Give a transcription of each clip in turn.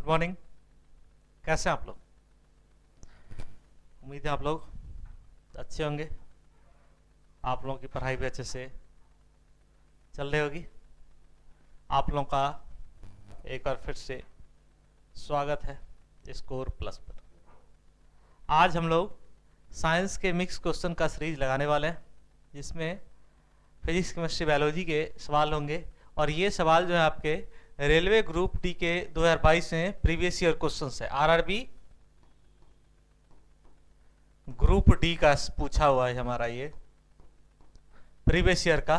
Good morning. कैसे हैं आप लोग? उम्मीद है आप लोग अच्छे होंगे। आप लोगों की पढ़ाई भी अच्छे से चल रही होगी। आप लोगों का एक बार फिर से स्वागत है स्कोर प्लस पर। आज हम लोग साइंस के मिक्स क्वेश्चन का सीरीज लगाने वाले हैं, जिसमें फिजिक्स, केमिस्ट्री, बायोलॉजी के सवाल होंगे। और ये सवाल जो है आपके रेलवे ग्रुप डी के 2022 में प्रीवियस ईयर क्वेश्चंस है। आरआरबी ग्रुप डी का पूछा हुआ है हमारा, ये प्रीवियस ईयर का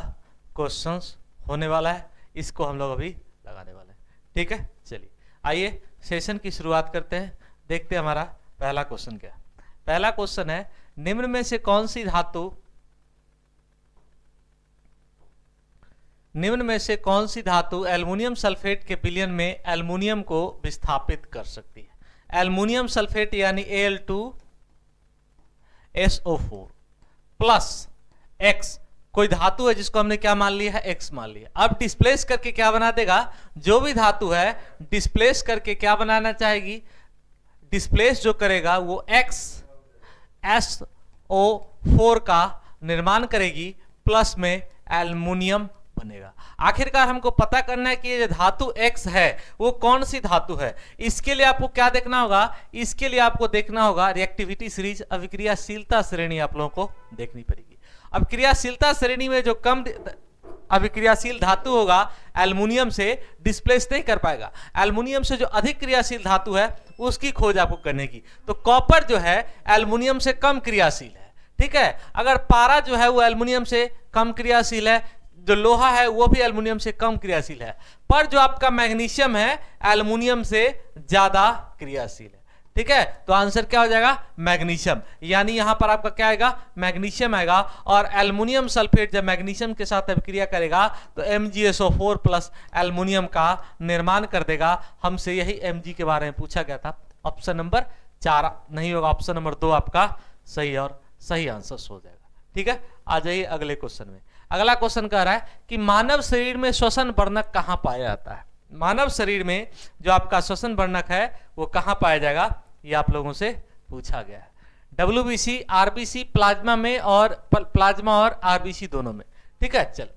क्वेश्चंस होने वाला है। इसको हम लोग अभी लगाने वाले हैं, ठीक है। चलिए आइए सेशन की शुरुआत करते हैं। देखते हैं हमारा पहला क्वेश्चन क्या है। पहला क्वेश्चन है, निम्न में से कौन सी धातु एल्युमिनियम सल्फेट के विलयन में एल्युमिनियम को विस्थापित कर सकती है? एल्युमिनियम सल्फेट यानी Al2SO4 प्लस X कोई धातु है जिसको हमने क्या मान लिया है, X मान लिया। अब डिस्प्लेस करके क्या बना देगा, जो भी धातु है डिस्प्लेस करके क्या बनाना चाहेगी, डिस्प्लेस जो करेगा वो XSO4 का निर्माण करेगी, प्लस में एल्युमिनियम बनेगा। आखिरकार हमको पता करना है कि ये धातु X है वो कौन सी धातु है। इसके लिए आपको क्या देखना होगा, इसके लिए आपको देखना होगा रिएक्टिविटी सीरीज, अभिक्रियाशीलता श्रेणी आप लोगों को देखनी पड़ेगी। अब क्रियाशीलता श्रेणी में जो कम अभिक्रियाशील धातु होगा एल्युमिनियम से डिस्प्लेस नहीं कर पाएगा। एल्युमिनियम से जो अधिक क्रियाशील धातु है उसकी खोज आपको करने की। तो कॉपर जो है एल्युमिनियम से कम क्रियाशील है, ठीक है। अगर पारा जो है वो एल्युमिनियम से कम क्रियाशील है, जो लोहा है वो भी एल्युमिनियम से कम क्रियाशील है, पर जो आपका मैग्नीशियम है एल्युमिनियम से ज्यादा क्रियाशील है, ठीक है। तो आंसर क्या हो जाएगा, मैग्नीशियम। यानी यहां पर आपका क्या आएगा, मैग्नीशियम आएगा। और एल्युमिनियम सल्फेट जब मैग्नीशियम के साथ अभिक्रिया करेगा तो MgSO4 प्लस एल्युमिनियम का निर्माण कर देगा। हमसे यही Mg के बारे में पूछा गया था। ऑप्शन नंबर 4 नहीं होगा, ऑप्शन नंबर 2 आपका सही और सही आंसर हो जाएगा, ठीक है। आ जाइए अगले क्वेश्चन में। अगला क्वेश्चन कह रहा है कि मानव शरीर में श्वसन वर्णक कहां पाया जाता है। मानव शरीर में जो आपका श्वसन वर्णक है वो कहां पाया जाएगा, ये आप लोगों से पूछा गया है। WBC, RBC, प्लाज्मा में और प्लाज्मा और RBC दोनों में, ठीक है। चल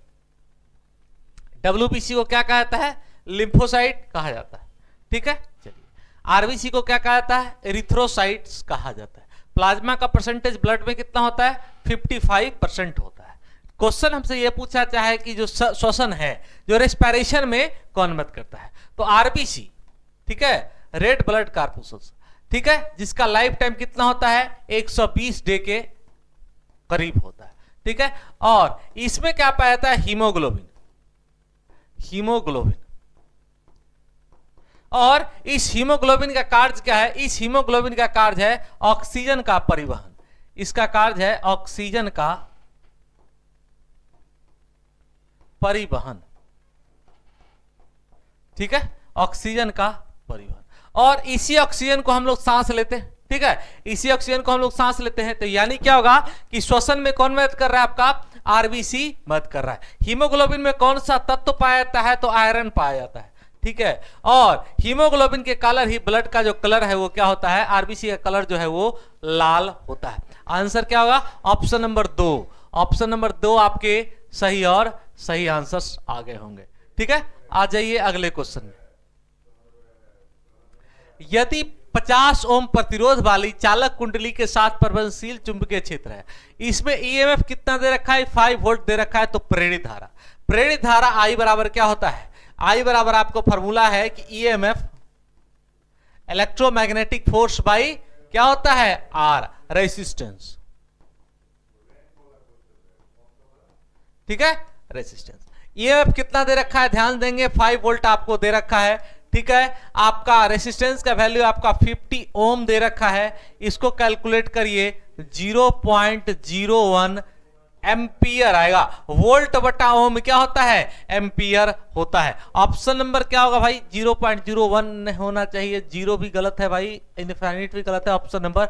WBC को क्या कहा जाता है, लिम्फोसाइट कहा जाता है, ठीक है। चलिए RBC को क्या कहा जाता है, एरिथ्रोसाइट्स कहा जाता है। प्लाज्मा का परसेंटेज ब्लड में कितना होता है, 55% होता है। क्वेश्चन हमसे यह पूछा चाहे कि जो श्वसन है जो रेस्पिरेशन में कौन मत करता है, तो RBC, ठीक है, रेड ब्लड कॉर्पुसल्स, ठीक है, जिसका लाइफ टाइम कितना होता है 120 डे के करीब होता है, ठीक है। और इसमें क्या पाया जाता है, हीमोग्लोबिन। और इस हीमोग्लोबिन का कार्य क्या है, इस हीमोग्लोबिन का कार्य है ऑक्सीजन का परिवहन। इसका कार्य है ऑक्सीजन का परिवहन, ठीक है, ऑक्सीजन का परिवहन। और इसी ऑक्सीजन को हम लोग सांस लेते हैं, ठीक है, इसी ऑक्सीजन को हम लोग सांस लेते हैं। तो यानी क्या होगा कि श्वसन में कौन मदद कर रहा है, आपका RBC मदद कर रहा है। हीमोग्लोबिन में कौन सा तत्व पाया जाता है, तो आयरन पाया जाता है, ठीक है। और हीमोग्लोबिन के कलर ही ब्लड का जो कलर है वो क्या होता है, RBC का कलर जो है वो लाल होता है। आंसर क्या होगा, ऑप्शन नंबर 2। ऑप्शन नंबर 2 आपके सही और सही आंसर्स आ गए होंगे, ठीक है। आ जाइए अगले क्वेश्चन में। यदि 50 ओम प्रतिरोध वाली चालक कुंडली के साथ परिवर्तनशील चुंबकीय क्षेत्र है, इसमें EMF कितना दे रखा है, 5 वोल्ट दे रखा है, तो प्रेरित धारा I बराबर क्या होता है, I बराबर आपको फॉर्मूला है कि EMF इलेक्ट्रोमैग्नेटिक फोर्स बाई क्या होता है, R, रेसिस्टेंस, ठीक है, रेसिस्टेंस। EMF कितना दे रखा है, ध्यान देंगे 5 वोल्ट आपको दे रखा है, ठीक है। आपका रेसिस्टेंस का वैल्यू आपका 50 ओम दे रखा है। इसको कैलकुलेट करिए, 0.01 एम्पियर आएगा। वोल्ट बटा ओम क्या होता है, एम्पियर होता है। ऑप्शन नंबर क्या होगा भाई, 0.01 होना चाहिए, 0 भी गलत है भाई, इनफाइनाइट भी गलत है। ऑप्शन नंबर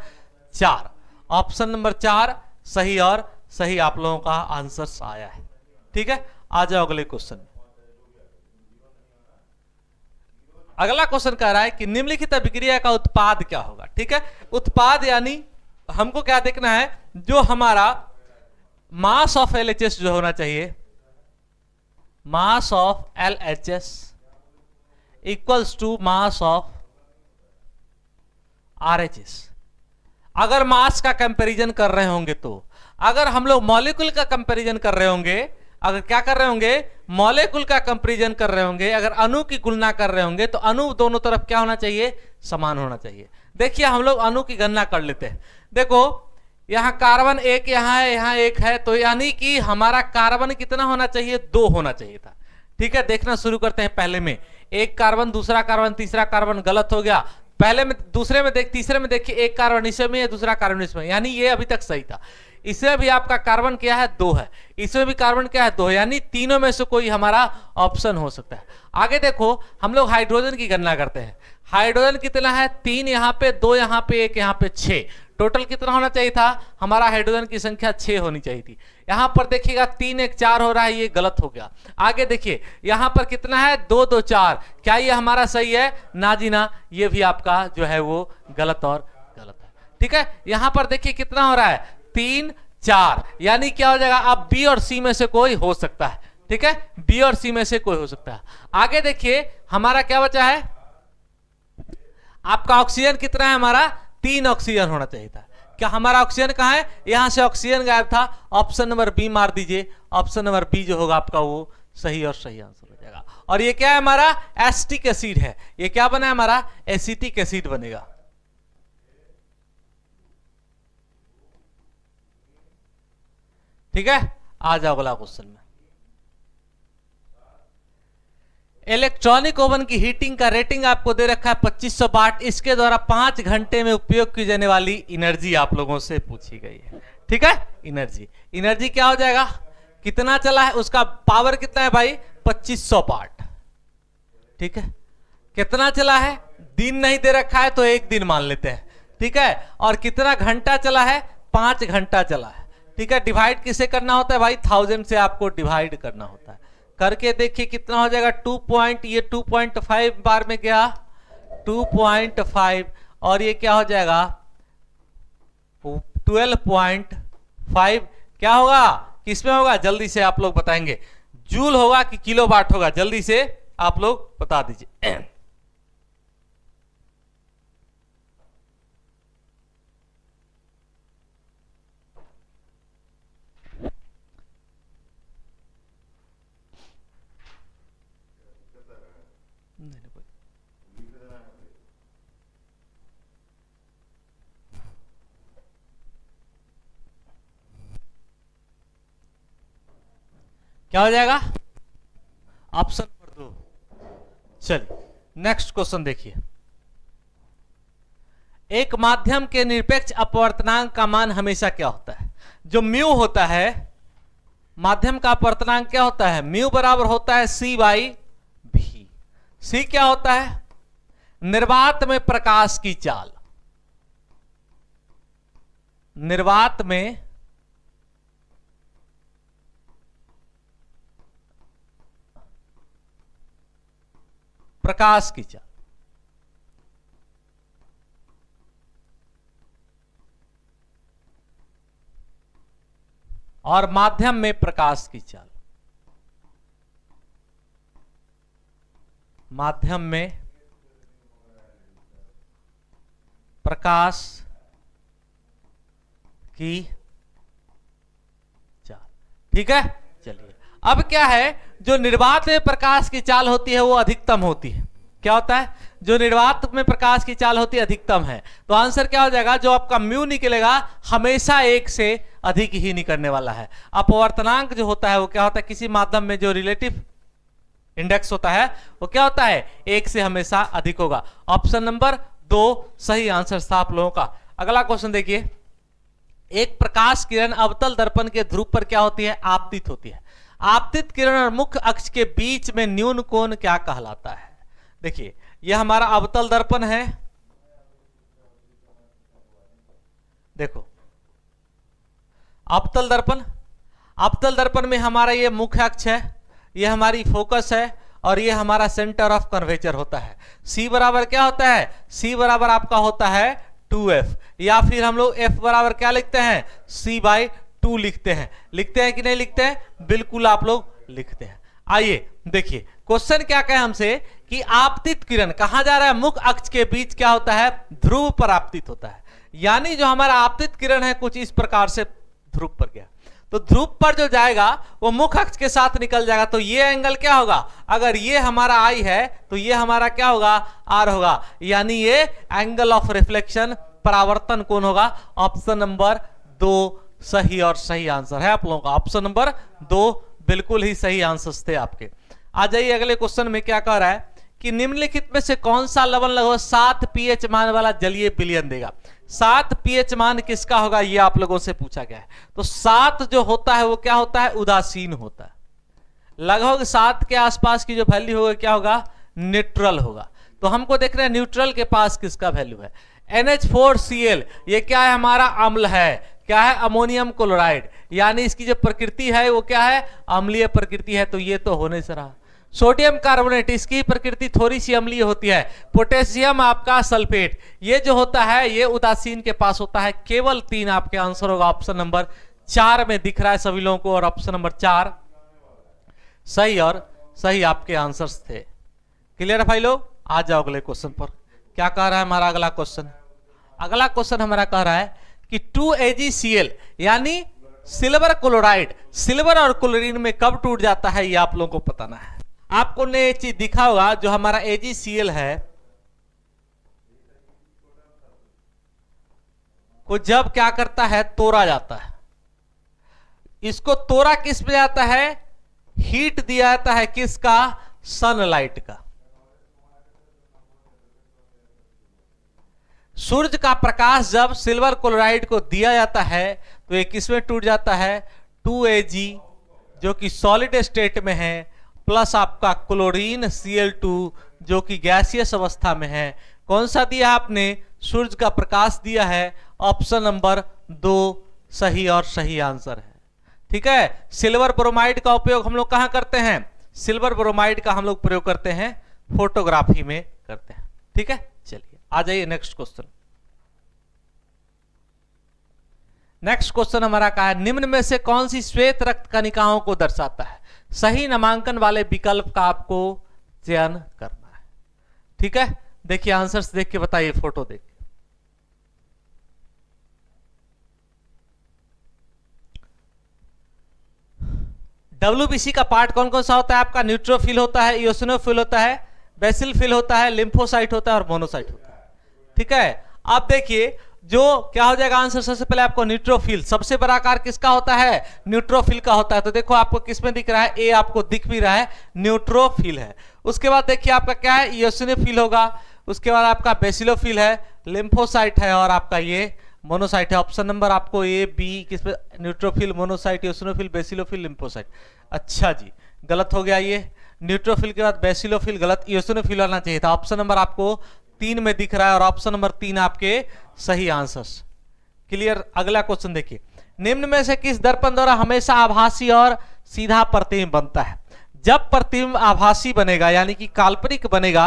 4, ऑप्शन नंबर 4 सही और सही आप लोगों का आंसर आया है, ठीक है। आ जाओ अगले क्वेश्चन। अगला क्वेश्चन कह रहा है कि निम्नलिखित अभिक्रिया का उत्पाद क्या होगा। ठीक है, उत्पाद यानी हमको क्या देखना है, जो हमारा मास ऑफ LHS जो होना चाहिए, mass of LHS equals to mass of RHS। अगर मास का कंपैरिजन कर रहे होंगे तो, अगर हम लोग मॉलिक्यूल का कंपैरिजन कर रहे होंगे, अगर क्या कर रहे होंगे, मॉलिक्यूल का कंपैरिजन कर रहे होंगे, अगर अणु की तुलना कर रहे होंगे तो अणु दोनों तरफ क्या होना चाहिए, समान होना चाहिए। देखिए हम लोग अणु की गणना कर लेते हैं। देखो यहां कार्बन एक यहां है, यहां एक है, तो यानी कि हमारा कार्बन कितना होना चाहिए, 2 होना चाहिए था। ठीक है, देखना शुरू करते हैं। पहले में एक कार्बन, दूसरा कार्बन, तीसरा कार्बन, गलत हो गया। पहले में, दूसरे में देख, तीसरे में देखिए एक कार्बन इसमें है, दूसरा कार्बन इसमें, यानी ये अभी तक सही था। इसमें भी आपका कार्बन क्या है, 2 है, इसमें भी कार्बन क्या है, 2 है, यानी तीनों में से कोई हमारा ऑप्शन हो सकता है। आगे देखो हम लोग हाइड्रोजन की गणना करते हैं। हाइड्रोजन कितना है, 3 यहाँ पे, 2 यहाँ पे, 1 यहाँ पे, 6। टोटल कितना होना चाहिए था, हमारा हाइड्रोजन की संख्या 6 होनी चाहिए थी। यहां पर देखिएगा 3 1 4 हो रहा है, ये गलत हो गया। आगे देखिए यहां पर कितना है, 2 2 4, क्या ये हमारा सही है, ना जी ना, ये भी आपका जो है वो गलत और गलत है। ठीक है, यहां पर देखिए कितना हो रहा है, 3 4, यानी क्या हो जाएगा, अब बी और सी में से कोई हो सकता है। ठीक है, बी और सी में से कोई हो सकता है। आगे देखिए हमारा क्या बचा है, आपका ऑक्सीजन कितना है, हमारा 3 ऑक्सीजन होना चाहिए था। क्या हमारा ऑक्सीजन कहां है, यहां से ऑक्सीजन गायब था। ऑप्शन नंबर बी मार दीजिए, ऑप्शन नंबर बी जो होगा आपका वो सही और सही आंसर हो जाएगा। और ये क्या है, हमारा एसिटिक एसिड है। ये क्या बना है, हमारा एसिटिक एसिड बनेगा। ठीक है, आ जाओ अगला क्वेश्चन में। इलेक्ट्रॉनिक ओवन की हीटिंग का रेटिंग आपको दे रखा है 2500 वाट। इसके द्वारा 5 घंटे में उपयोग की जाने वाली एनर्जी आप लोगों से पूछी गई है। ठीक है, एनर्जी क्या हो जाएगा, कितना चला है, उसका पावर कितना है भाई, 2500 वाट। ठीक है, कितना चला है, दिन नहीं दे रखा है तो 1 दिन मान लेते हैं। ठीक है, और कितना घंटा चला है, 5 घंटा चला है। ठीक है, डिवाइड किसे करना होता है भाई, 1000 से आपको डिवाइड करना होता है। करके देखिए कितना हो जाएगा, 2.5 बार में गया, 2.5, और ये क्या हो जाएगा 12.5। क्या होगा, किसमें होगा, जल्दी से आप लोग बताएंगे, जूल होगा कि किलोवाट होगा, जल्दी से आप लोग बता दीजिए। क्या हो जाएगा, ऑप्शन नंबर 2। चलिए नेक्स्ट क्वेश्चन देखिए। एक माध्यम के निरपेक्ष अपवर्तनांक का मान हमेशा क्या होता है, जो म्यू होता है, माध्यम का अपवर्तनांक क्या होता है, म्यू बराबर होता है C/V। सी क्या होता है, निर्वात में प्रकाश की चाल, निर्वात में प्रकाश की चाल, और माध्यम में प्रकाश की चाल, माध्यम में प्रकाश की चाल। ठीक है, चलिए अब क्या है, जो निर्वात में प्रकाश की चाल होती है वो अधिकतम होती है। क्या होता है, जो निर्वात में प्रकाश की चाल होती है अधिकतम है। तो आंसर क्या हो जाएगा, जो आपका म्यू निकलेगा हमेशा 1 से अधिक ही निकलने वाला है। अपवर्तनांक जो होता है वो क्या होता है, किसी माध्यम में जो रिलेटिव इंडेक्स होता है वो क्या होता है, 1 से हमेशा अधिक होगा। ऑप्शन नंबर 2 सही आंसर था आप लोगों का। अगला क्वेश्चन देखिए। एक प्रकाश किरण अवतल दर्पण के ध्रुव पर क्या होती है, आपतित होती है। आपतित किरण और मुख्य अक्ष के बीच में न्यून कोण क्या कहलाता है। देखिए यह हमारा अवतल दर्पण है, देखो अवतल दर्पण, अवतल दर्पण में हमारा ये मुख्य अक्ष है, ये हमारी फोकस है, और ये हमारा सेंटर ऑफ कर्वेचर होता है। C बराबर क्या होता है, C बराबर आपका होता है 2f, या फिर हम लोग f बराबर क्या लिखते हैं, C/2 लिखते हैं। लिखते हैं कि नहीं लिखते हैं, बिल्कुल आप लोग लिखते हैं। आइए देखिए क्वेश्चन क्या कहे हमसे कि आपतित किरण कहां जा रहा है, मुख्य अक्ष के बीच क्या होता है, ध्रुव पर आपतित होता है। यानी जो हमारा आपतित किरण है कुछ इस प्रकार से ध्रुव पर गया, तो ध्रुव पर जो जाएगा वो मुख्य अक्ष के साथ निकल जाएगा, तो ये एंगल क्या होगा, अगर ये हमारा आई है तो ये हमारा क्या होगा, आर होगा, यानी ये एंगल ऑफ रिफ्लेक्शन परावर्तन कोण होगा। ऑप्शन नंबर 2 सही और सही आंसर है आप लोगों का। ऑप्शन नंबर 2 बिल्कुल ही सही आंसर थे आपके। आ जाइए अगले क्वेश्चन में क्या कह रहा है कि निम्नलिखित में से कौन सा लवण लगभग 7 पीएच मान वाला जलीय विलयन देगा। 7 पीएच मान किसका होगा, ये आप लोगों से पूछा गया है। तो 7 जो होता है वो क्या होता है, उदासीन होता है। लगभग 7 के आसपास की जो वैल्यू होगा क्या होगा, न्यूट्रल होगा। तो हमको देख रहे हैं न्यूट्रल के पास किसका वैल्यू है, NH4Cl, ये क्या है, हमारा अम्ल है, क्या है, अमोनियम क्लोराइड, यानी इसकी जो प्रकृति है वो क्या है, अम्लीय प्रकृति है, तो ये तो होने से रहा। सोडियम कार्बोनेट, इसकी प्रकृति थोड़ी सी अम्लीय होती है। पोटेशियम आपका सल्फेट, ये जो होता है ये उदासीन के पास होता है। केवल 3 आपके आंसर होगा। ऑप्शन नंबर 4 में दिख रहा है सभी लोगों को, और ऑप्शन नंबर 4 सही और सही आपके आंसर्स थे। क्लियर है भाई लोग। आ जाओ अगले क्वेश्चन पर। क्या कह रहा है हमारा अगला क्वेश्चन, अगला क्वेश्चन हमारा कह रहा है कि 2AgCl यानी सिल्वर क्लोराइड, सिल्वर और क्लोरीन में कब टूट जाता है, ये आप लोगों को बताना है। आपको ने एक चीज दिखा होगा, जो हमारा AgCl है को जब क्या करता है, तोड़ा जाता है। इसको तोड़ा किस में जाता है, हीट दिया जाता है किसका, सनलाइट का। सूर्य का प्रकाश जब सिल्वर क्लोराइड को दिया जाता है तो ये किसमें टूट जाता है, 2Ag जो कि सॉलिड स्टेट में है, प्लस आपका क्लोरीन Cl2 जो कि गैसियस अवस्था में है। कौन सा दिया आपने, सूर्य का प्रकाश दिया है। ऑप्शन नंबर 2 सही और सही आंसर है। ठीक है, सिल्वर ब्रोमाइड का उपयोग हम लोग कहां करते हैं, सिल्वर ब्रोमाइड का हम लोग प्रयोग करते हैं, फोटोग्राफी में करते हैं। ठीक है, चलिए आ जाइए नेक्स्ट क्वेश्चन। नेक्स्ट क्वेश्चन हमारा क्या है, निम्न में से कौन सी श्वेत रक्त कणिकाओं को दर्शाता है। सही नामांकन वाले विकल्प का आपको चयन करना है। ठीक है, देखिए आंसर्स देख के बताइए, फोटो देख के। WBC का पार्ट कौन कौन सा होता है आपका, न्यूट्रोफिल होता है, इओसिनोफिल होता है, बेसिलोफिल होता है, लिम्फोसाइट होता है और मोनोसाइट होता है। ठीक है, आप देखिए जो क्या हो जाएगा आंसर, सबसे पहले आपको न्यूट्रोफिल, सबसे बड़ा आकार किसका होता है, न्यूट्रोफिल का होता है। तो देखो आपको किसमें दिख रहा है, ए आपको दिख भी रहा है, न्यूट्रोफिल है। उसके बाद देखिए आपका क्या है, इओसिनोफिल होगा। उसके बाद आपका बेसिलोफिल है, लिम्फोसाइट है और आपका ये मोनोसाइट है। ऑप्शन नंबर आपको ए बी किसमें, न्यूट्रोफिल, मोनोसाइट, इओसिनोफिल, बेसिलोफिल, लिम्फोसाइट। अच्छा जी, गलत हो गया ये, न्यूट्रोफिल के बाद बेसिलोफिल गलत, इओसिनोफिल आना चाहिए था। ऑप्शन नंबर आपको 3 में दिख रहा है और ऑप्शन नंबर 3 आपके सही आंसर्स। क्लियर, अगला क्वेश्चन देखिए, निम्न में से किस दर्पण द्वारा हमेशा आभासी और सीधा प्रतिबिंब बनता है। जब प्रतिबिंब आभासी बनेगा यानी कि काल्पनिक बनेगा,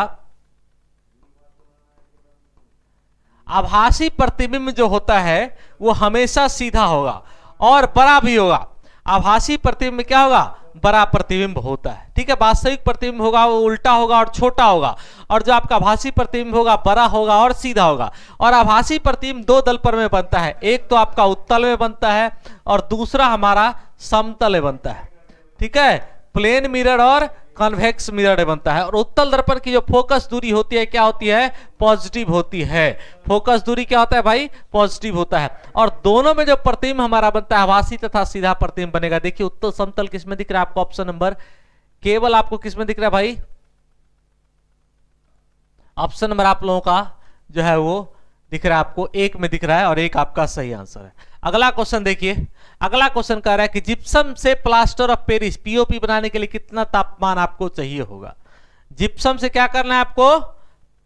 आभासी प्रतिबिंब जो होता है वो हमेशा सीधा होगा और बड़ा भी होगा। आभासी प्रतिबिंब क्या होगा, बड़ा प्रतिबिंब होता है। ठीक है, वास्तविक प्रतिबिंब होगा वो उल्टा होगा और छोटा होगा, और जो आपका आभासी प्रतिबिंब होगा बड़ा होगा और सीधा होगा। और आभासी प्रतिबिंब 2 दर्पण में बनता है, एक तो आपका उत्तल में बनता है और दूसरा हमारा समतल में बनता है। ठीक है, प्लेन मिरर और कन्वेक्स मिरर में बनता है। और उत्तल दर्पण की जो फोकस दूरी होती है क्या होती है, पॉजिटिव होती है। फोकस दूरी क्या होता है भाई, पॉजिटिव होता है। और दोनों में जो प्रतिबिंब हमारा बनता है आभासी तथा सीधा प्रतिबिंब बनेगा। देखिए उत्तल समतल किसमें दिख रहा है आपको, ऑप्शन नंबर, केवल आपको किसमें दिख रहा है भाई, ऑप्शन नंबर आप लोगों का जो है वो दिख रहा है आपको, 1 में दिख रहा है और 1 आपका सही आंसर है। अगला क्वेश्चन देखिए, अगला क्वेश्चन कह रहा है कि जिप्सम से प्लास्टर ऑफ पेरिस पीओपी बनाने के लिए कितना तापमान आपको चाहिए होगा। जिप्सम से क्या करना है आपको,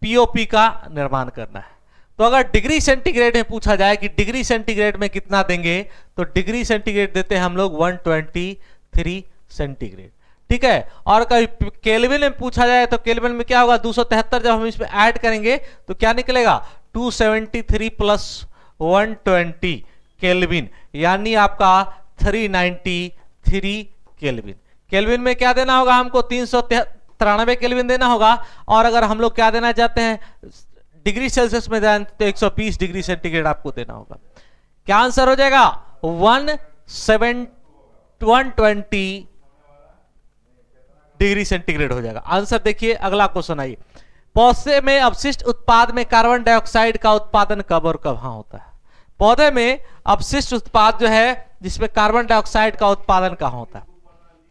पीओपी का निर्माण करना है। तो अगर डिग्री सेंटीग्रेड में पूछा जाए कि डिग्री सेंटीग्रेड में कितना देंगे, तो डिग्री सेंटीग्रेड देते हैं हम लोग 123 सेंटीग्रेड। ठीक है। और कभी केल्विन में पूछा जाए तो केल्विन में क्या होगा, 273 जब हम इसमें ऐड करेंगे तो क्या निकलेगा, 273 प्लस 120 केल्विन, यानी आपका 393 केल्विन। केल्विन में क्या देना होगा हमको, 393 केल्विन देना होगा। और अगर हम लोग क्या देना चाहते हैं, डिग्री सेल्सियस में जाए तो 120 डिग्री सेंटीग्रेड आपको देना होगा। क्या आंसर हो जाएगा, 120 डिग्री सेंटीग्रेड हो जाएगा आंसर। देखिए अगला क्वेश्चन आइए, पौधे में अपशिष्ट उत्पाद में कार्बन डाइऑक्साइड का उत्पादन कब और कहां होता है। पौधे में अपशिष्ट उत्पाद जो है जिसमें कार्बन डाइऑक्साइड का उत्पादन कहां होता है,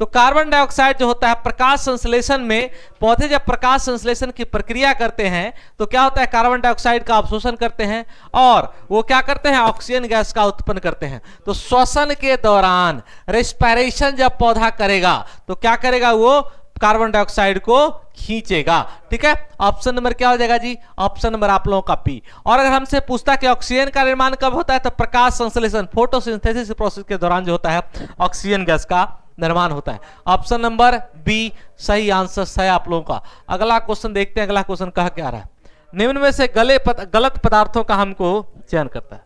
तो कार्बन डाइऑक्साइड जो होता है प्रकाश संश्लेषण में, पौधे जब प्रकाश संश्लेषण की प्रक्रिया करते हैं तो क्या होता है, कार्बन डाइऑक्साइड का अवशोषण करते हैं और वो क्या करते हैं, ऑक्सीजन गैस का उत्पन्न करते हैं। तो श्वसन के दौरान, रेस्पिरेशन जब पौधा करेगा तो क्या करेगा, वो कार्बन डाइऑक्साइड को खींचेगा। ठीक है, ऑप्शन नंबर क्या हो जाएगा जी, ऑप्शन नंबर आप लोगों का बी। और अगर हमसे पूछता है कि ऑक्सीजन का निर्माण कब होता है, तो प्रकाश संश्लेषण, फोटोसिंथेसिस प्रोसेस के दौरान जो होता है ऑक्सीजन गैस का निर्माण होता है। ऑप्शन नंबर बी सही आंसर है आप लोगों का। अगला क्वेश्चन देखते हैं, अगला क्वेश्चन कहा क्या रहा है, निम्न में से गलत पदार्थों का हमको चयन करता है।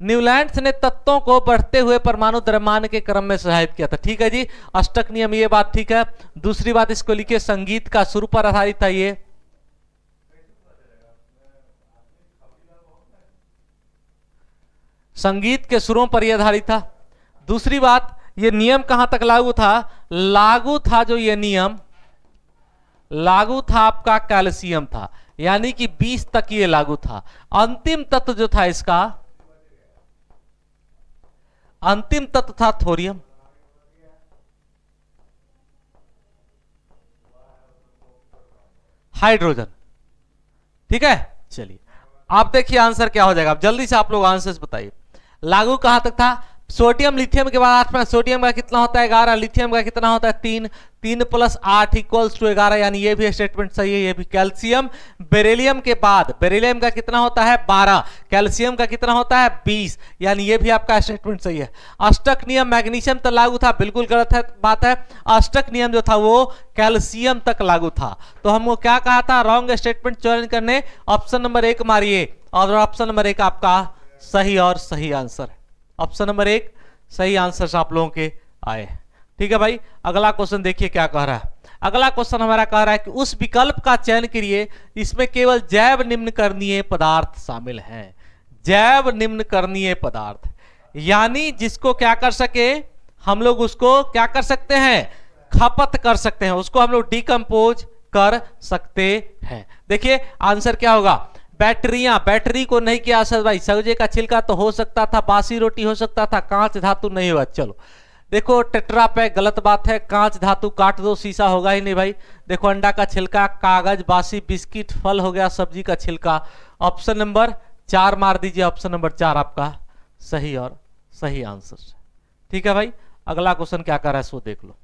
न्यूलैंड्स ने तत्वों को बढ़ते हुए परमाणु द्रव्यमान के क्रम में सहायता किया था। ठीक है जी, अष्टक नियम, ये बात ठीक है। दूसरी बात इसको लिखिए, संगीत का सुर पर आधारित था ये। संगीत के सुरों पर यह आधारित था। दूसरी बात, ये नियम कहां तक लागू था, लागू था जो ये नियम लागू था आपका कैल्शियम था, यानी कि 20 तक ये लागू था। अंतिम तत्व जो था इसका, अंतिम तत्व था थोरियम। हाइड्रोजन। ठीक है, चलिए आप देखिए आंसर क्या हो जाएगा। आप जल्दी से आप लोग आंसर बताइए, लागू कहां तक था, सोडियम लिथियम के बाद 8, सोडियम का कितना होता है 11, लिथियम का कितना होता है 3, 3 + 8 = 11, यानी ये भी स्टेटमेंट सही है, ये भी। कैल्शियम बेरिलियम के बाद, बेरिलियम का कितना होता है 12, कैल्शियम का कितना होता है 20, यानी ये भी आपका स्टेटमेंट सही है। अष्टक नियम मैग्नीशियम तक लागू था, बिल्कुल गलत है बात है। अष्टक नियम जो था वो कैल्शियम तक लागू था। तो हमको क्या कहा था, रॉन्ग स्टेटमेंट चयन करने ऑप्शन नंबर 1 मारिए, और ऑप्शन नंबर 1 आपका सही और सही आंसर है। ऑप्शन नंबर 1 सही आंसर आप लोगों के आए। ठीक है भाई, अगला क्वेश्चन देखिए क्या कह रहा है। अगला क्वेश्चन हमारा कह रहा है कि उस विकल्प का चयन करिए इसमें केवल जैव निम्नकरणीय पदार्थ शामिल हैं। जैव निम्नकरणीय पदार्थ, यानी जिसको क्या कर सके हम लोग, उसको क्या कर सकते हैं, खपत कर सकते हैं, उसको हम लोग डिकम्पोज कर सकते हैं। देखिए आंसर क्या होगा, बैटरियां, बैटरी को नहीं किया असर भाई, सब्जी का छिलका तो हो सकता था, बासी रोटी हो सकता था, कांच धातु नहीं हुआ। चलो देखो टेट्रा पैक गलत बात है, कांच धातु काट दो शीशा होगा ही नहीं भाई। देखो अंडा का छिलका, कागज, बासी बिस्किट, फल हो गया, सब्जी का छिलका। ऑप्शन नंबर 4 मार दीजिए, ऑप्शन नंबर 4 आपका सही और सही आंसर। ठीक है भाई, अगला क्वेश्चन क्या कर रहा है सो देख लो।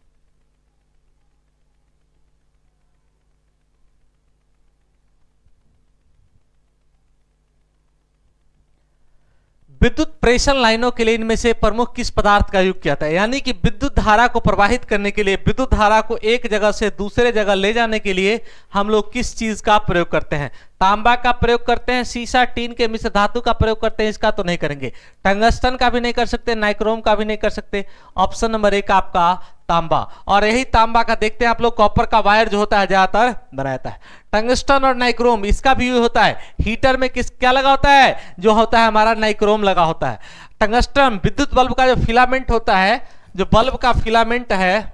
विद्युत प्रेषण लाइनों के लिए इनमें से प्रमुख किस पदार्थ का उपयोग किया था, यानी कि विद्युत धारा को प्रवाहित करने के लिए, विद्युत धारा को एक जगह से दूसरे जगह ले जाने के लिए हम लोग किस चीज का प्रयोग करते हैं, तांबा का प्रयोग करते हैं, सीसा, टीन के मिश्र धातु का प्रयोग करते हैं, इसका तो नहीं करेंगे। टंगस्टन का भी नहीं कर सकते, नाइक्रोम का भी नहीं कर सकते। ऑप्शन नंबर 1 आपका तांबा, और यही तांबा का देखते हैं आप लोग, कॉपर का वायर जो होता है ज्यादातर बनाता है। टंगस्टन और नाइक्रोम इसका भी यूज होता है। हीटर में किस क्या लगा होता है, जो होता है हमारा नाइक्रोम लगा होता है। टंगस्टन विद्युत बल्ब का जो फिलामेंट होता है, जो बल्ब का फिलामेंट है,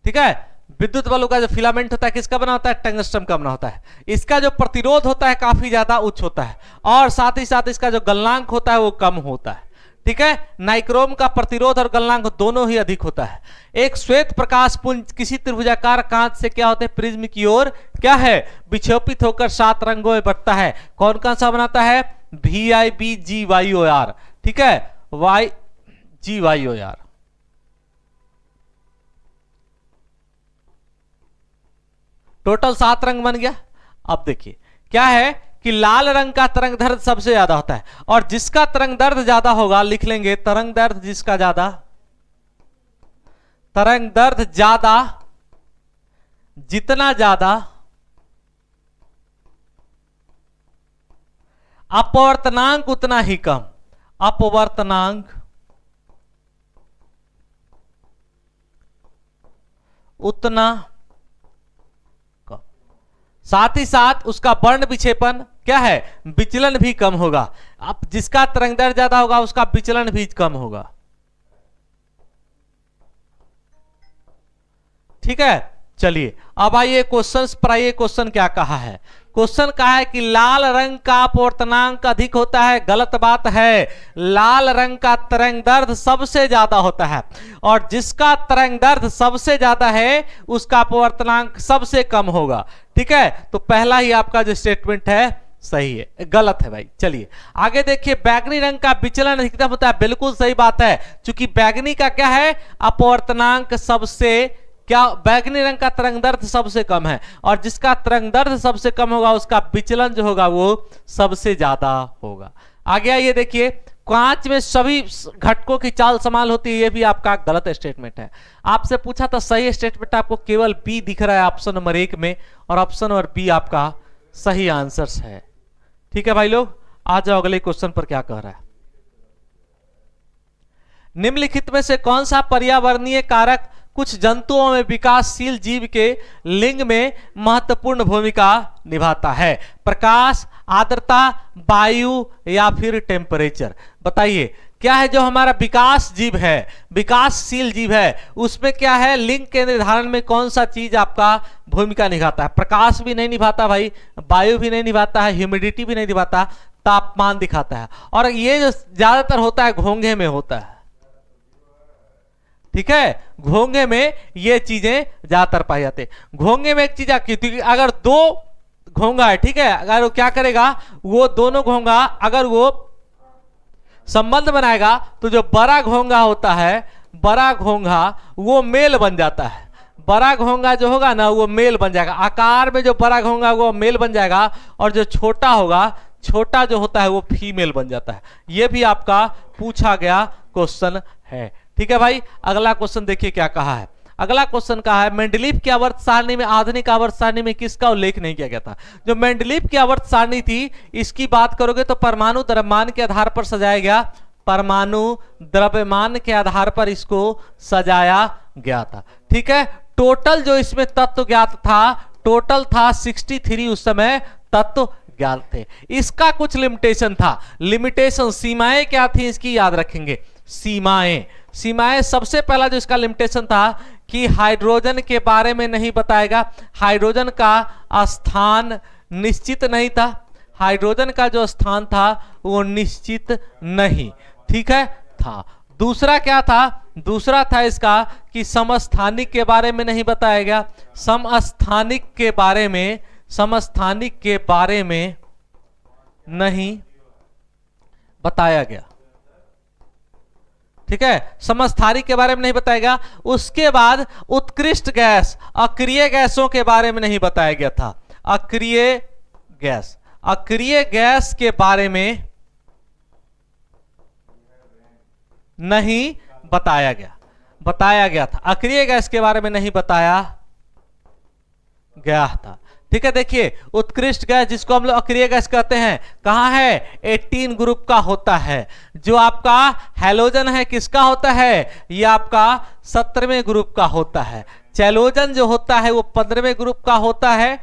ठीक है, विद्युत बल्ब का जो फिलामेंट होता है किसका बना होता है, टंगस्टन का बना होता है। इसका जो प्रतिरोध होता है काफी ज्यादा उच्च होता है, और साथ ही साथ इसका जो गलनांक होता है वो कम होता है। ठीक है, नाइक्रोम का प्रतिरोध और गलनांक दोनों ही अधिक होता है। एक श्वेत प्रकाश पुंज किसी त्रिभुजाकार कांच से क्या होते हैं, प्रिज्म की ओर क्या है, विक्षेपित होकर 7 रंगों में बढ़ता है। कौन कौन सा बनाता है, VIBGYOR। ठीक है, YGYOR। टोटल 7 रंग बन गया। अब देखिए क्या है कि लाल रंग का तरंग दैर्ध्य सबसे ज्यादा होता है, और जिसका तरंग दैर्ध्य ज्यादा होगा, लिख लेंगे तरंग दैर्ध्य जिसका ज्यादा, तरंग दैर्ध्य ज्यादा, जितना ज्यादा अपवर्तनांक उतना ही कम, अपवर्तनांक उतना कम, साथ ही साथ उसका वर्ण विक्षेपण क्या है, विचलन भी कम होगा। अब जिसका तरंग दैर्ध्य ज्यादा होगा उसका विचलन भी कम होगा। ठीक है, चलिए अब आइए क्वेश्चंस पर आइए। क्वेश्चन क्या कहा है, क्वेश्चन कहा है कि लाल रंग का अपवर्तनांक अधिक होता है। गलत बात है, लाल रंग का तरंग दैर्ध्य सबसे ज्यादा होता है, और जिसका तरंग दैर्ध्य सबसे ज्यादा है उसका अपवर्तनांक सबसे कम होगा। ठीक है, तो पहला ही आपका जो स्टेटमेंट है सही है, गलत है भाई। चलिए आगे देखिए, बैगनी रंग का विचलन अधिकतम होता है। बिल्कुल सही बात है, क्योंकि बैगनी का क्या है, अपवर्तनांक सबसे क्या, बैगनी रंग का तरंग दैर्ध्य सबसे कम है, और जिसका तरंग दैर्ध्य सबसे कम होगा उसका विचलन जो होगा वो सबसे ज्यादा होगा। आगे आइए देखिए, कांच में सभी घटकों की चाल समान होती है, ये भी आपका गलत स्टेटमेंट है। आपसे पूछा था, सही स्टेटमेंट आपको केवल बी दिख रहा है ऑप्शन नंबर 1 में, और ऑप्शन नंबर बी आपका सही आंसर है। ठीक है भाई लोग, आ जाओ अगले क्वेश्चन पर क्या कह रहा है। निम्नलिखित में से कौन सा पर्यावरणीय कारक कुछ जंतुओं में विकासशील जीव के लिंग में महत्वपूर्ण भूमिका निभाता है? प्रकाश, आर्द्रता, वायु या फिर टेम्परेचर? बताइए क्या है जो हमारा विकास जीव है, विकासशील जीव है, उसमें क्या है, लिंग के निर्धारण में कौन सा चीज आपका भूमिका निभाता है? प्रकाश भी नहीं निभाता भाई, वायु भी नहीं निभाता है, ह्यूमिडिटी भी नहीं निभाता, तापमान दिखाता है। और ये जो ज्यादातर होता है घोंघे में होता है। ठीक है, घोंघे में ये चीजें ज्यादातर पाई जाती है। घोंघे में एक चीज आती, अगर दो घोंघा है, ठीक है, अगर वो क्या करेगा, वो दोनों घोंघा अगर वो संबंध बनाएगा तो जो बड़ा घोंघा होता है, बड़ा घोंघा वो मेल बन जाता है। बड़ा घोंघा जो होगा ना वो मेल बन जाएगा, आकार में जो बड़ा घोंघा वो मेल बन जाएगा, और जो छोटा होगा, छोटा जो होता है वो फीमेल बन जाता है। ये भी आपका पूछा गया क्वेश्चन है। ठीक है भाई, अगला क्वेश्चन देखिए क्या कहा है। अगला क्वेश्चन कहा है, मेंडलीव की आवर्त सारणी में आधुनिक आवर्त सारणी में किसका उल्लेख नहीं किया गया था? जो मेंडलीव की आवर्त सारणी थी, इसकी बात करोगे तो परमाणु द्रव्यमान के आधार पर सजाया गया, परमाणु द्रव्यमान के आधार पर इसको सजाया गया था। ठीक है, टोटल जो इसमें तत्व ज्ञात था, टोटल था 63 उस समय तत्व ज्ञात थे। इसका कुछ लिमिटेशन था, लिमिटेशन सीमाएं क्या थी इसकी याद रखेंगे। सीमाएं सबसे पहला जो इसका लिमिटेशन था कि हाइड्रोजन के बारे में नहीं बताएगा, हाइड्रोजन का स्थान निश्चित नहीं था, हाइड्रोजन का जो स्थान था वो निश्चित नहीं, ठीक है, था। दूसरा क्या था, दूसरा था इसका कि समस्थानिक के बारे में नहीं बताया गया, समस्थानिक के बारे में, समस्थानिक के बारे में नहीं बताया गया। ठीक है, समस्थानिक के बारे में नहीं बताया गया। उसके बाद उत्कृष्ट गैस, अक्रिय गैसों के बारे में नहीं बताया गया था, अक्रिय गैस, अक्रिय गैस के बारे में नहीं बताया गया, बताया गया था, अक्रिय गैस के बारे में नहीं बताया गया था। ठीक है, देखिए उत्कृष्ट गैस जिसको हम लोग अक्रिय गैस कहते हैं, कहाँ है, 18 ग्रुप का होता है। जो आपका हैलोजन है किसका होता है, ये आपका 17वें ग्रुप का होता है। चैलोजन जो होता है वो 15वें ग्रुप का होता है,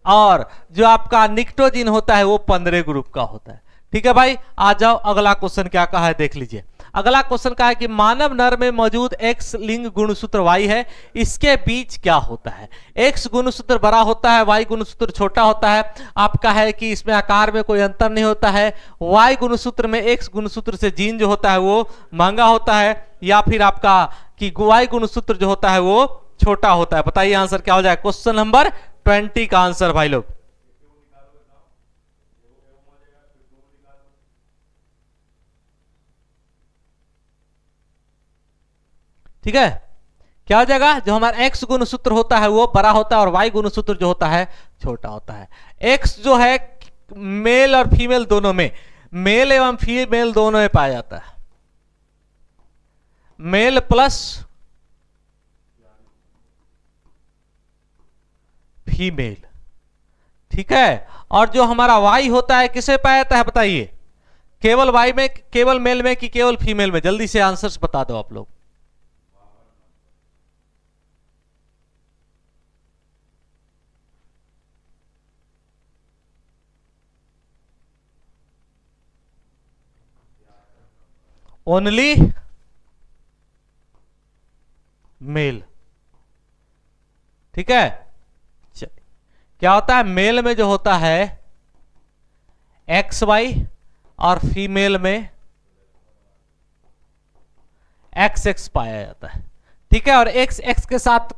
और जो आपका निक्टोजिन होता है वो 15वें ग्रुप का होता है। ठीक है भाई, आ जाओ अगला क्वेश्चन क्या कहा है देख लीजिए। अगला क्वेश्चन कहा है कि मानव नर में मौजूद एक्स लिंग गुणसूत्र वाई है, इसके बीच क्या होता है? एक्स गुणसूत्र बड़ा होता है, वाई गुणसूत्र छोटा होता है। आपका है कि इसमें आकार में कोई अंतर नहीं होता है। वाई गुणसूत्र में एक्स गुणसूत्र से जीन जो होता है वो महंगा होता है, या फिर आपका कि वाई गुणसूत्र जो होता है वो छोटा होता है। बताइए आंसर क्या हो जाए? क्वेश्चन नंबर 20 का आंसर भाई लोग। ठीक है, क्या हो जाएगा? जो हमारा एक्स गुणसूत्र होता है वो बड़ा होता है, और वाई गुणसूत्र जो होता है छोटा होता है। एक्स जो है मेल और फीमेल दोनों में, मेल एवं फीमेल दोनों में पाया जाता है। मेल प्लस फीमेल, ठीक है। और जो हमारा वाई होता है किसे पाया जाता है बताइए, केवल वाई में, केवल मेल में कि केवल फीमेल में? जल्दी से आंसर्स बता दो आप लोग। ओनली मेल, ठीक है। क्या होता है मेल में जो होता है एक्स वाई और फीमेल में एक्स एक्स पाया जाता है, ठीक है। और एक्स एक्स के साथ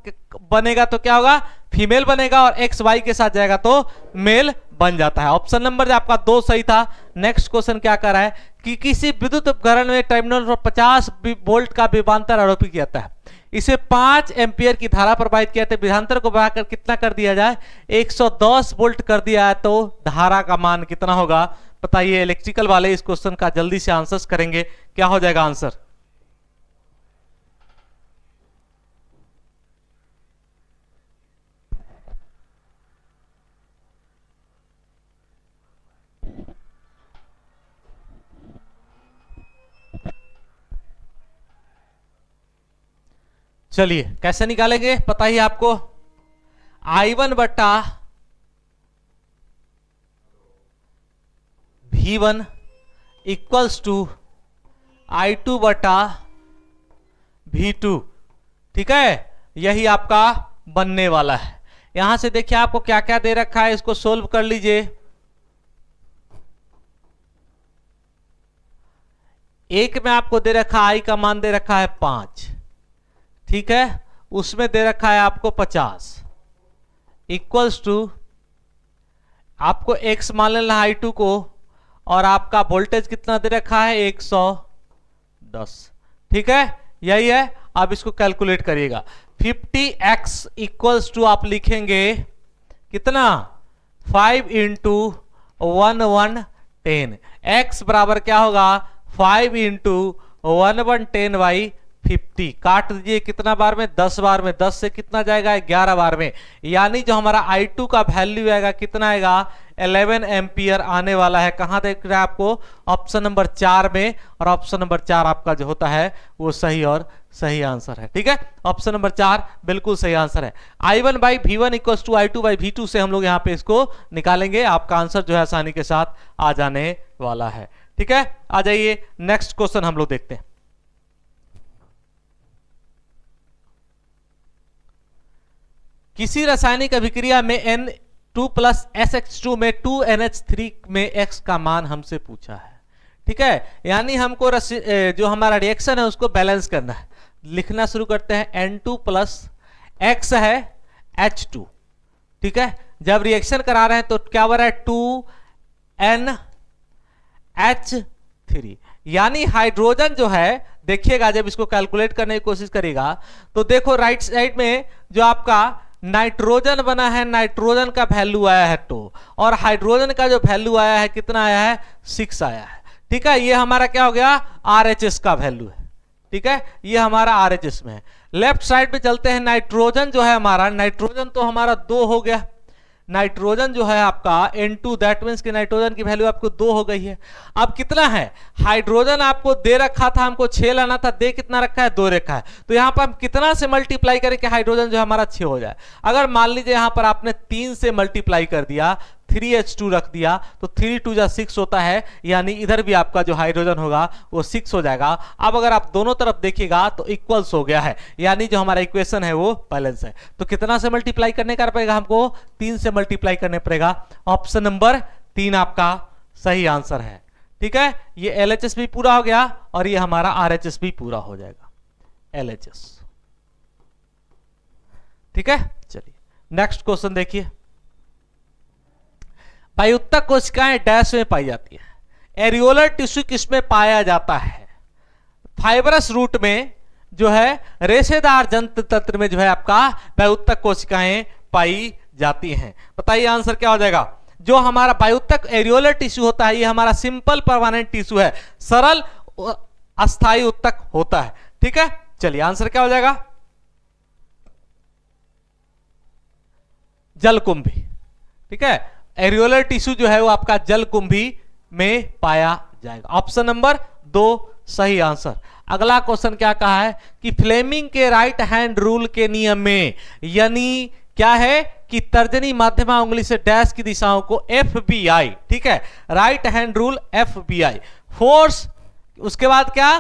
बनेगा तो क्या होगा, फीमेल बनेगा, और एक्स वाई के साथ जाएगा तो मेल बन जाता है। ऑप्शन नंबर जो आपका 2 सही था। नेक्स्ट क्वेश्चन क्या कर रहा है कि किसी विद्युत उपकरण में टर्मिनल पर 50 वोल्ट का विभवांतर आरोपित किया जाता है, इसे 5 एम्पियर की धारा प्रवाहित किया जाता है, विभवांतर को बढ़ाकर कितना कर दिया जाए, 110 वोल्ट कर दिया है, तो धारा का मान कितना होगा बताइए। इलेक्ट्रिकल वाले इस क्वेश्चन का जल्दी से आंसर्स करेंगे, क्या हो जाएगा आंसर। चलिए कैसे निकालेंगे पता ही आपको, I1 बटा V1 इक्वल्स टू I2 बटा V2, ठीक है। यही आपका बनने वाला है। यहां से देखिए आपको क्या क्या दे रखा है, इसको सोल्व कर लीजिए। एक में आपको दे रखा I का मान दे रखा है 5, ठीक है। उसमें दे रखा है आपको 50 इक्वल्स टू, आपको x मान लेना है I2 को, और आपका वोल्टेज कितना दे रखा है 110, ठीक है। यही है। अब इसको कैलकुलेट करिएगा। 50x इक्वल्स टू आप लिखेंगे कितना, 5 इंटू 1110, x बराबर क्या होगा 5 इंटू 1110 बाई 50, काट दीजिए कितना बार में, 10 बार में, 10 से कितना जाएगा 11 बार में, यानी जो हमारा I2 का वैल्यू आएगा कितना आएगा 11 एम्पियर आने वाला है। कहां देख रहा है आपको, ऑप्शन नंबर 4 में, और ऑप्शन नंबर 4 आपका जो होता है वो सही और सही आंसर है, ठीक है। ऑप्शन नंबर 4 बिल्कुल सही आंसर है। I1 by V1 equal to I2 by V2 से हम लोग यहाँ पे इसको निकालेंगे, आपका आंसर जो है आसानी के साथ आ जाने वाला है, ठीक है। आ जाइए नेक्स्ट क्वेश्चन हम लोग देखते हैं। किसी रासायनिक अभिक्रिया में N2 प्लस SX2 में 2NH3 में X का मान हमसे पूछा है, ठीक है। यानी हमको जो हमारा रिएक्शन है उसको बैलेंस करना है। लिखना शुरू करते हैं। N2 प्लस X है H2, ठीक है। जब रिएक्शन करा रहे हैं तो क्या हो रहा है 2NH3, यानी हाइड्रोजन जो है, देखिएगा जब इसको कैलकुलेट करने की कोशिश करेगा तो देखो राइट साइड में जो आपका नाइट्रोजन बना है, नाइट्रोजन का वैल्यू आया है 2, और हाइड्रोजन का जो वैल्यू आया है कितना आया है 6 आया है, ठीक है। ये हमारा क्या हो गया RHS का वैल्यू है, ठीक है। ये हमारा RHS में है। लेफ्ट साइड पे चलते हैं। नाइट्रोजन जो है हमारा, नाइट्रोजन तो हमारा 2 हो गया। नाइट्रोजन जो है आपका N2, दैट मीन्स कि नाइट्रोजन की वैल्यू आपको 2 हो गई है। अब कितना है, हाइड्रोजन आपको दे रखा था, हमको 6 लाना था, दे कितना रखा है 2 रखा है, तो यहां पर हम कितना से मल्टीप्लाई करें कि हाइड्रोजन जो हमारा 6 हो जाए। अगर मान लीजिए यहां पर आपने 3 से मल्टीप्लाई कर दिया, 3H2 रख दिया, तो 3 2 जा 6 होता है, यानी इधर भी आपका जो हाइड्रोजन होगा वो 6 हो जाएगा। अब अगर आप दोनों तरफ देखिएगा तो इक्वल्स हो गया है, यानी जो हमारा इक्वेशन है वो बैलेंस है। तो कितना से मल्टीप्लाई करने का पड़ेगा हमको, 3 से मल्टीप्लाई करने पड़ेगा। ऑप्शन नंबर 3 आपका सही आंसर है, ठीक है। ये LHS भी पूरा हो गया और ये हमारा RHS भी पूरा हो जाएगा, LHS, ठीक है। चलिए नेक्स्ट क्वेश्चन देखिए। वायुत्तक कोशिकाएं डैश में पाई जाती है। एरियोलर टिश्यू किसमें पाया जाता है, फाइबरस रूट में जो है, रेशेदार जंतु तंत्र में जो है आपका वायुत्तक कोशिकाएं पाई जाती हैं। बताइए आंसर क्या हो जाएगा। जो हमारा वायुत्तक एरियोलर टिश्यू होता है, ये हमारा सिंपल परमानेंट टिश्यू है, सरल अस्थायी उत्तक होता है। ठीक है, चलिए आंसर क्या हो जाएगा? जलकुंभी। ठीक है, एरियोलर टिश्यू जो है वो आपका जलकुंभी में पाया जाएगा। ऑप्शन नंबर 2 सही आंसर। अगला क्वेश्चन क्या कहा है कि फ्लेमिंग के राइट हैंड रूल के नियम में, यानी क्या है कि तर्जनी मध्यमा उंगली से डैश की दिशाओं को FBI, ठीक है, right hand rule FBI, force, उसके बाद क्या,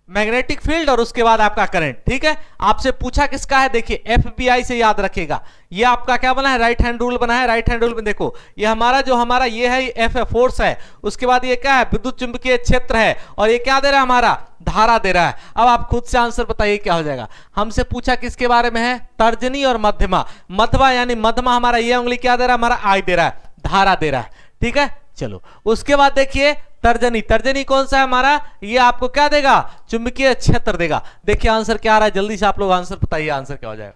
मैग्नेटिक फील्ड, और उसके बाद आपका करंट। ठीक है, आपसे पूछा किसका है, देखिए FBI से याद रखेगा। ये आपका क्या बना है, राइट हैंड रूल बना है। राइट हैंड रूल में देखो ये हमारा ये है, F है, फोर्स है, उसके बाद ये क्या है, विद्युत चुंबकीय क्षेत्र है, और ये क्या दे रहा है, हमारा धारा दे रहा है। अब आप खुद से आंसर बताइए क्या हो जाएगा। हमसे पूछा किसके बारे में है, तर्जनी और मध्यमा। मध्यमा यानी मध्यमा हमारा ये उंगली क्या दे रहा है, हमारा आई दे रहा है, धारा दे रहा है। ठीक है, चलो उसके बाद देखिए तर्जनी, तर्जनी कौन सा है हमारा, ये आपको क्या देगा, चुंबकीय क्षेत्र देगा। देखिए आंसर क्या आ रहा है, जल्दी से आप लोग आंसर बताइए, आंसर क्या हो जाएगा।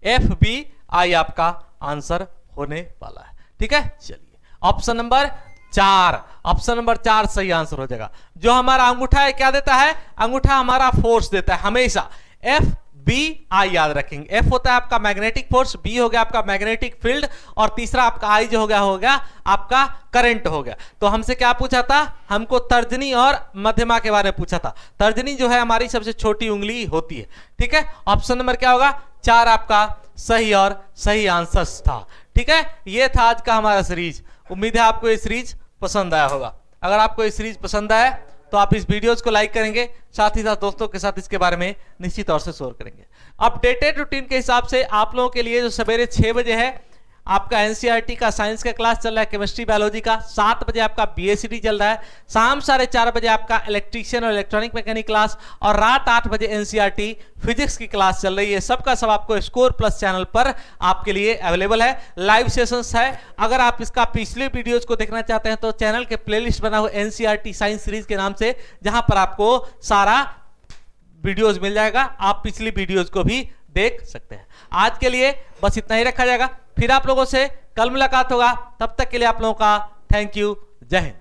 FBI आपका आंसर होने वाला है। ठीक है, चलिए ऑप्शन नंबर 4, ऑप्शन नंबर 4 सही आंसर हो जाएगा। जो हमारा अंगूठा है क्या देता है, अंगूठा हमारा फोर्स देता है हमेशा। FBI याद रखेंगे। F होता है आपका मैग्नेटिक फोर्स, B हो गया आपका मैग्नेटिक फील्ड, और तीसरा आपका I जो हो गया आपका करंट हो गया। तो हमसे क्या पूछा था, हमको तर्जनी और मध्यमा के बारे में पूछा था। तर्जनी जो है हमारी सबसे छोटी उंगली होती है। ठीक है, ऑप्शन नंबर क्या होगा, 4 आपका सही और सही आंसर था। ठीक है, ये था आज का हमारा सीरीज। उम्मीद है आपको ये सीरीज पसंद आया होगा। अगर आपको ये सीरीज पसंद आया तो आप इस वीडियोस को लाइक करेंगे, साथ ही साथ दोस्तों के साथ इसके बारे में निश्चित तौर से शेयर करेंगे। अपडेटेड रूटीन के हिसाब से आप लोगों के लिए जो सवेरे 6 बजे है आपका NCERT का साइंस का क्लास चल रहा है, केमिस्ट्री बायोलॉजी का, 7 बजे आपका BACD चल रहा है, शाम 4:30 बजे आपका इलेक्ट्रीशियन और इलेक्ट्रॉनिक मैकेनिक क्लास, और रात 8 बजे NCERT फिजिक्स की क्लास चल रही है। सबका सब आपको स्कोर प्लस चैनल पर आपके लिए अवेलेबल है, लाइव सेशंस है। अगर आप इसका पिछले वीडियोज को देखना चाहते हैं तो चैनल के प्लेलिस्ट बना हुआ NCERT साइंस सीरीज के नाम से, जहां पर आपको सारा वीडियोज मिल जाएगा, आप पिछली वीडियोज को भी देख सकते हैं। आज के लिए बस इतना ही रखा जाएगा, फिर आप लोगों से कल मुलाकात होगा। तब तक के लिए आप लोगों का थैंक यू, जय हिंद।